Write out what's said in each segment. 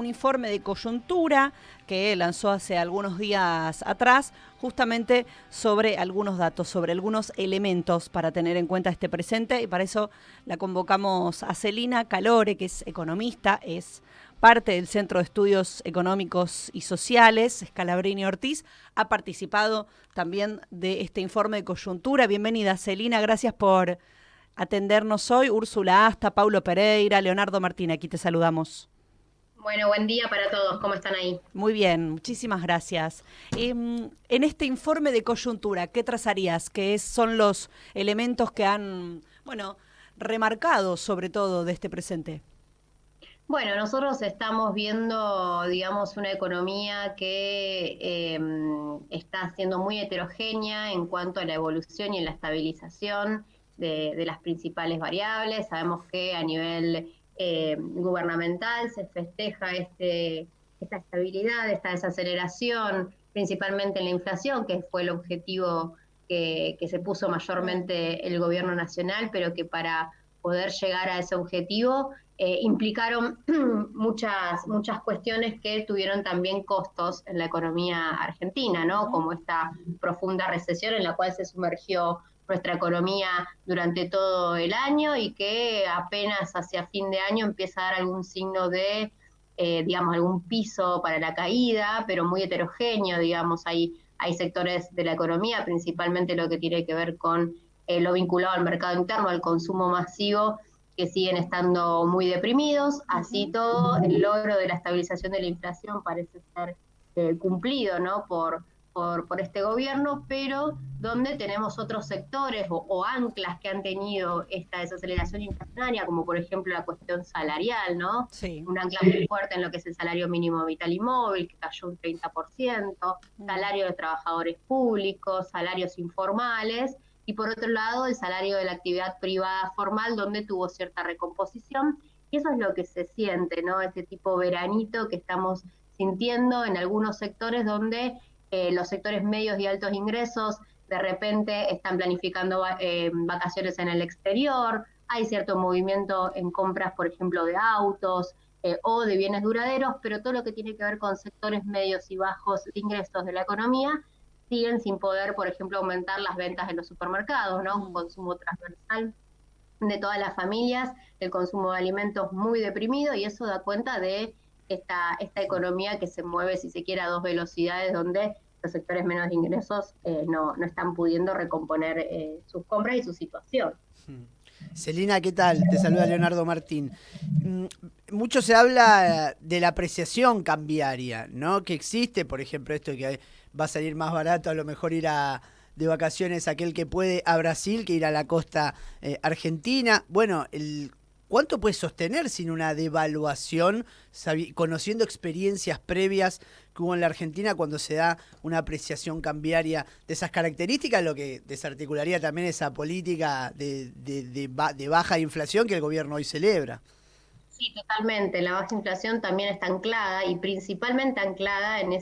un informe de coyuntura que lanzó hace algunos días atrás, justamente sobre algunos datos, sobre algunos elementos para tener en cuenta este presente, y para eso la convocamos a Celina Calore, que es economista, es parte del Centro de Estudios Económicos y Sociales, Scalabrini Ortiz, ha participado también de este informe de coyuntura. Bienvenida, Celina, gracias por atendernos hoy. Úrsula Asta, Paulo Pereira, Leonardo Martín, aquí te saludamos. Bueno, buen día para todos. ¿Cómo están ahí? Muy bien, muchísimas gracias. En este informe de coyuntura, ¿qué trazarías? Son los elementos que han, bueno, remarcado sobre todo de este presente? Bueno, nosotros estamos viendo, digamos, una economía que está siendo muy heterogénea en cuanto a la evolución y la estabilización de las principales variables. Sabemos que a nivel gubernamental se festeja esta estabilidad, esta desaceleración, principalmente en la inflación, que fue el objetivo que se puso mayormente el gobierno nacional, pero que para poder llegar a ese objetivo implicaron muchas cuestiones que tuvieron también costos en la economía argentina, ¿no? Como esta profunda recesión en la cual se sumergió nuestra economía durante todo el año y que apenas hacia fin de año empieza a dar algún signo de, digamos, algún piso para la caída, pero muy heterogéneo, digamos, hay sectores de la economía, principalmente lo que tiene que ver con lo vinculado al mercado interno, al consumo masivo, que siguen estando muy deprimidos. Así todo, el logro de la estabilización de la inflación parece ser cumplido, ¿no? Por este gobierno, pero donde tenemos otros sectores o anclas que han tenido esta desaceleración inflacionaria, como por ejemplo la cuestión salarial, ¿no? Sí. Un ancla muy fuerte en lo que es el salario mínimo vital y móvil, que cayó un 30%, salario de trabajadores públicos, salarios informales, y por otro lado el salario de la actividad privada formal, donde tuvo cierta recomposición, y eso es lo que se siente, ¿no? Este tipo veranito que estamos sintiendo en algunos sectores donde los sectores medios y altos ingresos de repente están planificando vacaciones en el exterior, hay cierto movimiento en compras, por ejemplo, de autos o de bienes duraderos, pero todo lo que tiene que ver con sectores medios y bajos de ingresos de la economía siguen sin poder, por ejemplo, aumentar las ventas en los supermercados, ¿no? Un consumo transversal de todas las familias, el consumo de alimentos muy deprimido, y eso da cuenta de esta economía que se mueve, si se quiere, a dos velocidades, donde los sectores menos de ingresos no están pudiendo recomponer sus compras y su situación. Celina, ¿qué tal? Te saluda Leonardo Martín. Mm, Mucho se habla de la apreciación cambiaria, ¿no? Que existe, por ejemplo, esto de que va a salir más barato a lo mejor de vacaciones aquel que puede a Brasil que ir a la costa argentina. Bueno, ¿cuánto puede sostener sin una devaluación, conociendo experiencias previas que hubo en la Argentina cuando se da una apreciación cambiaria de esas características, lo que desarticularía también esa política de baja inflación que el gobierno hoy celebra? Sí, totalmente. La baja inflación también está anclada y principalmente anclada en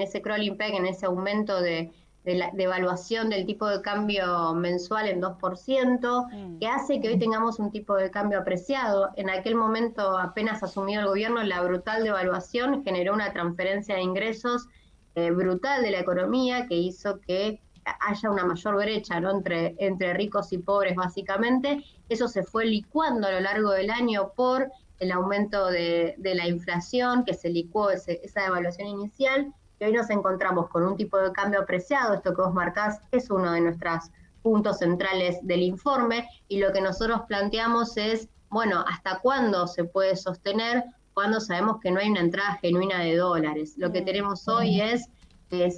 ese crawling peg, en ese aumento de la devaluación del tipo de cambio mensual en 2%, que hace que hoy tengamos un tipo de cambio apreciado. En aquel momento, apenas asumido el gobierno, la brutal devaluación generó una transferencia de ingresos brutal de la economía que hizo que haya una mayor brecha, ¿no? entre ricos y pobres, básicamente. Eso se fue licuando a lo largo del año por el aumento de la inflación, que se licuó esa devaluación inicial, y hoy nos encontramos con un tipo de cambio apreciado. Esto que vos marcás es uno de nuestros puntos centrales del informe, y lo que nosotros planteamos es, bueno, ¿hasta cuándo se puede sostener cuando sabemos que no hay una entrada genuina de dólares? Lo que tenemos hoy es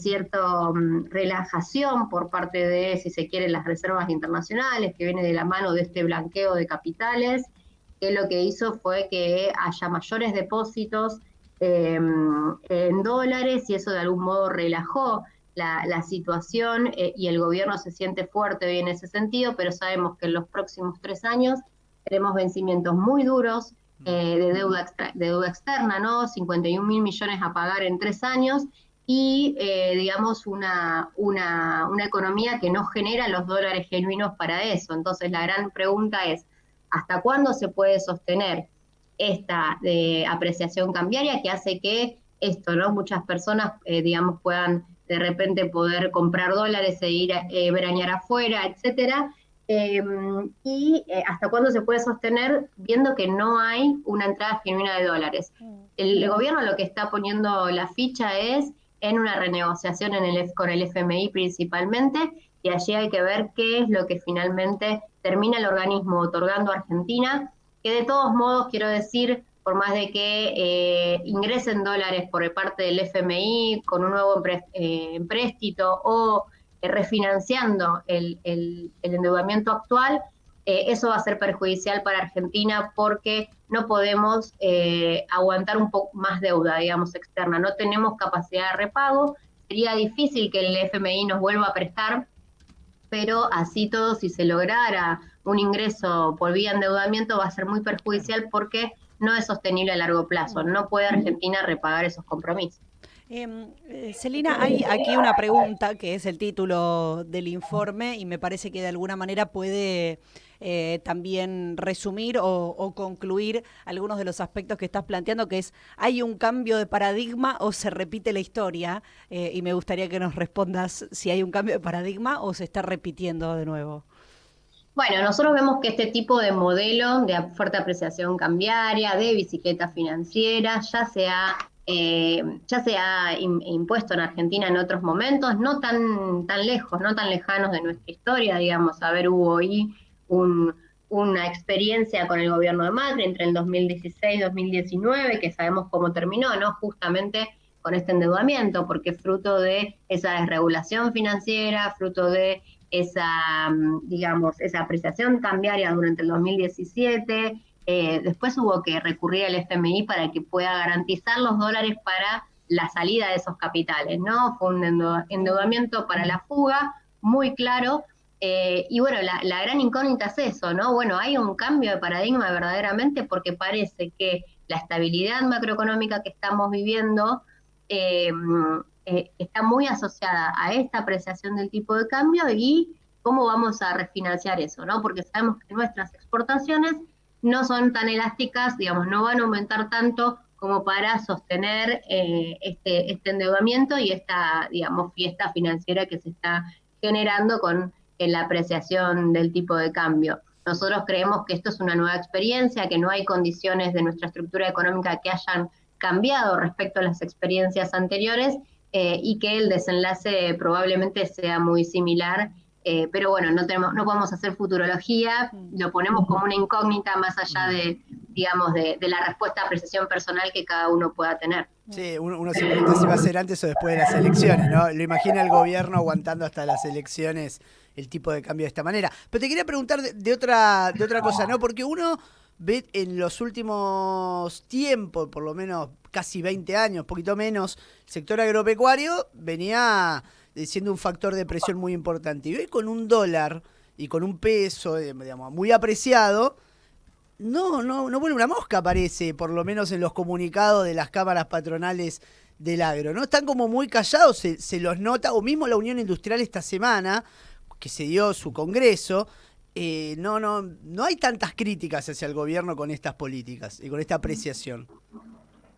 cierta relajación por parte de, si se quiere, las reservas internacionales, que viene de la mano de este blanqueo de capitales, que lo que hizo fue que haya mayores depósitos en dólares, y eso de algún modo relajó la situación, y el gobierno se siente fuerte hoy en ese sentido, pero sabemos que en los próximos 3 años tenemos vencimientos muy duros de deuda externa, ¿no? 51.000 millones a pagar en 3 años, y digamos una economía que no genera los dólares genuinos para eso. Entonces la gran pregunta es, ¿hasta cuándo se puede sostener esta apreciación cambiaria que hace que esto, ¿no? Muchas personas, digamos, puedan de repente poder comprar dólares e ir a veranear afuera, etcétera. Y hasta cuándo se puede sostener viendo que no hay una entrada genuina de dólares. El gobierno lo que está poniendo la ficha es en una renegociación con el FMI principalmente, y allí hay que ver qué es lo que finalmente termina el organismo otorgando a Argentina, que de todos modos, quiero decir, por más de que ingresen dólares por parte del FMI con un nuevo empréstito o refinanciando el endeudamiento actual, eso va a ser perjudicial para Argentina porque no podemos aguantar un poco más deuda, digamos, externa. No tenemos capacidad de repago, sería difícil que el FMI nos vuelva a prestar, pero así todo, si se lograra un ingreso por vía endeudamiento, va a ser muy perjudicial porque no es sostenible a largo plazo. No puede Argentina repagar esos compromisos. Celina, hay aquí una pregunta que es el título del informe y me parece que de alguna manera puede también resumir o concluir algunos de los aspectos que estás planteando, que es, ¿hay un cambio de paradigma o se repite la historia? Y me gustaría que nos respondas si hay un cambio de paradigma o se está repitiendo de nuevo. Bueno, nosotros vemos que este tipo de modelo de fuerte apreciación cambiaria, de bicicleta financiera, ya se ha impuesto en Argentina en otros momentos, no tan lejos, no tan lejanos de nuestra historia, digamos. A ver, hubo ahí una experiencia con el gobierno de Macri entre el 2016 y 2019, que sabemos cómo terminó, ¿no? Justamente con este endeudamiento, porque fruto de esa desregulación financiera, fruto de digamos, esa apreciación cambiaria durante el 2017, después hubo que recurrir al FMI para que pueda garantizar los dólares para la salida de esos capitales, ¿no? Fue un endeudamiento para la fuga, muy claro, y bueno, la gran incógnita es eso, ¿no? Bueno, hay un cambio de paradigma verdaderamente porque parece que la estabilidad macroeconómica que estamos viviendo eh, está muy asociada a esta apreciación del tipo de cambio y cómo vamos a refinanciar eso, ¿no? Porque sabemos que nuestras exportaciones no son tan elásticas, digamos, no van a aumentar tanto como para sostener este endeudamiento y esta, digamos, fiesta financiera que se está generando con la apreciación del tipo de cambio. Nosotros creemos que esto es una nueva experiencia, que no hay condiciones de nuestra estructura económica que hayan cambiado respecto a las experiencias anteriores y que el desenlace probablemente sea muy similar, pero bueno, no podemos hacer futurología, lo ponemos como una incógnita más allá de, digamos, de la respuesta a apreciación personal que cada uno pueda tener. Sí, uno se pregunta si va a ser antes o después de las elecciones, ¿no? Lo imagina el gobierno aguantando hasta las elecciones el tipo de cambio de esta manera. Pero te quería preguntar de otra cosa, ¿no? Porque uno ve en los últimos tiempos, por lo menos casi 20 años, poquito menos, el sector agropecuario venía siendo un factor de presión muy importante. Y hoy con un dólar y con un peso, digamos, muy apreciado, no vuelve una mosca, parece, por lo menos en los comunicados de las cámaras patronales del agro, ¿no? Están como muy callados, se los nota, o mismo la Unión Industrial esta semana, que se dio su congreso, no hay tantas críticas hacia el gobierno con estas políticas y con esta apreciación.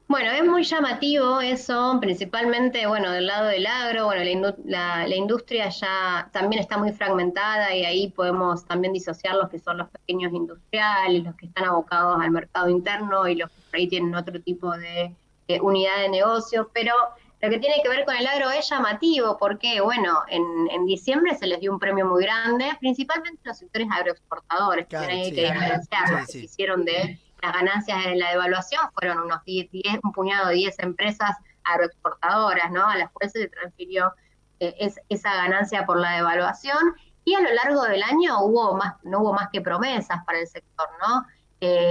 Bueno, es muy llamativo eso, principalmente, bueno, del lado del agro, bueno, la industria ya también está muy fragmentada y ahí podemos también disociar los que son los pequeños industriales, los que están abocados al mercado interno y los que por ahí tienen otro tipo de unidad de negocio, pero lo que tiene que ver con el agro es llamativo porque, bueno, en diciembre se les dio un premio muy grande, principalmente los sectores agroexportadores, Claro, también hay sí. que diferenciar, los que Sí. se hicieron de las ganancias en la devaluación fueron un puñado de 10 empresas agroexportadoras, ¿no? A las cuales se le transfirió esa ganancia por la devaluación, y a lo largo del año no hubo más que promesas para el sector, ¿no?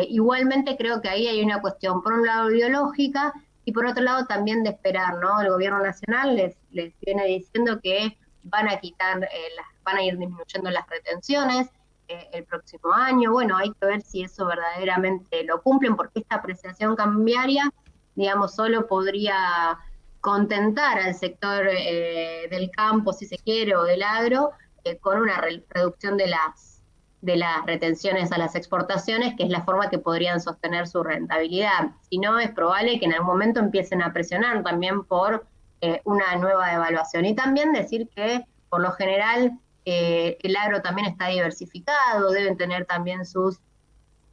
Igualmente creo que ahí hay una cuestión, por un lado ideológica, y por otro lado también de esperar, ¿no? El gobierno nacional les viene diciendo que van a van a ir disminuyendo las retenciones, el próximo año. Bueno, hay que ver si eso verdaderamente lo cumplen, porque esta apreciación cambiaria, digamos, solo podría contentar al sector del campo, si se quiere, o del agro, con una reducción de las retenciones a las exportaciones, que es la forma que podrían sostener su rentabilidad. Si no, es probable que en algún momento empiecen a presionar también por una nueva devaluación. Y también decir que, por lo general, el agro también está diversificado, deben tener también sus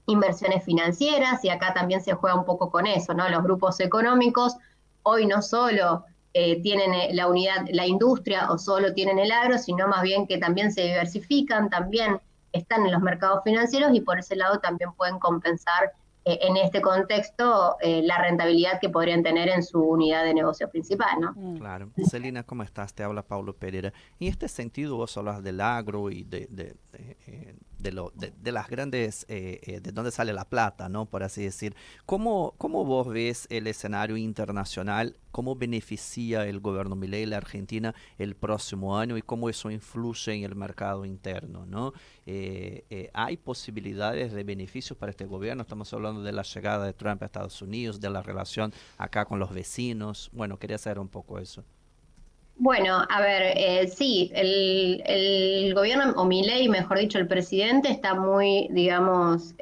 inversiones financieras, y acá también se juega un poco con eso, ¿no? Los grupos económicos hoy no solo tienen la unidad, la industria, o solo tienen el agro, sino más bien que también se diversifican, también están en los mercados financieros, y por ese lado también pueden compensar en este contexto la rentabilidad que podrían tener en su unidad de negocio principal, ¿no? Claro. Celina, ¿cómo estás? Te habla Paulo Pereira. En este sentido, vos hablas del agro y de las grandes, de dónde sale la plata, ¿no? Por así decir. ¿Cómo vos ves el escenario internacional? ¿Cómo beneficia el gobierno Milei la Argentina el próximo año y cómo eso influye en el mercado interno, ¿no? ¿Hay posibilidades de beneficios para este gobierno? Estamos hablando de la llegada de Trump a Estados Unidos, de la relación acá con los vecinos. Bueno, quería saber un poco eso. Bueno, a ver, sí, el gobierno, o Milei, mejor dicho, el presidente, está muy, digamos,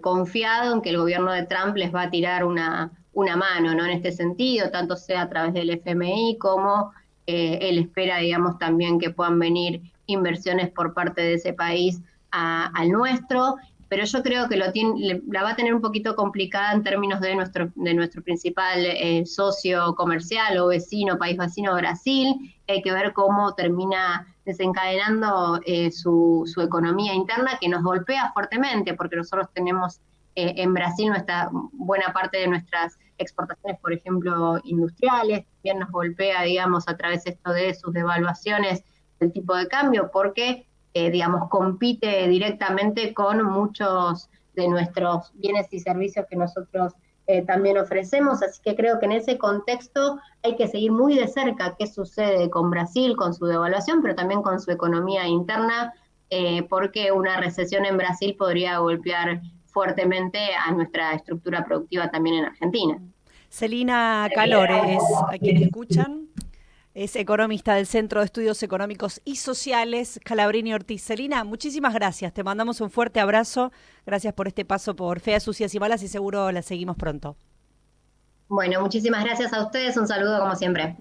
confiado en que el gobierno de Trump les va a tirar una mano, ¿no? En este sentido, tanto sea a través del FMI como él espera, digamos, también que puedan venir inversiones por parte de ese país al nuestro. Pero yo creo que la va a tener un poquito complicada en términos de nuestro principal socio comercial o vecino, país vecino, Brasil. Hay que ver cómo termina desencadenando su economía interna, que nos golpea fuertemente, porque nosotros tenemos en Brasil buena parte de nuestras exportaciones, por ejemplo, industriales. También nos golpea, digamos, a través esto de sus devaluaciones del tipo de cambio, porque digamos, compite directamente con muchos de nuestros bienes y servicios que nosotros también ofrecemos. Así que creo que en ese contexto hay que seguir muy de cerca qué sucede con Brasil, con su devaluación, pero también con su economía interna, porque una recesión en Brasil podría golpear fuertemente a nuestra estructura productiva también en Argentina. Celina Calores, a quien escuchan, es economista del Centro de Estudios Económicos y Sociales Calabrini Ortiz. Celina, muchísimas gracias. Te mandamos un fuerte abrazo. Gracias por este paso por Feas, Sucias y Malas, y seguro la seguimos pronto. Bueno, muchísimas gracias a ustedes. Un saludo como siempre.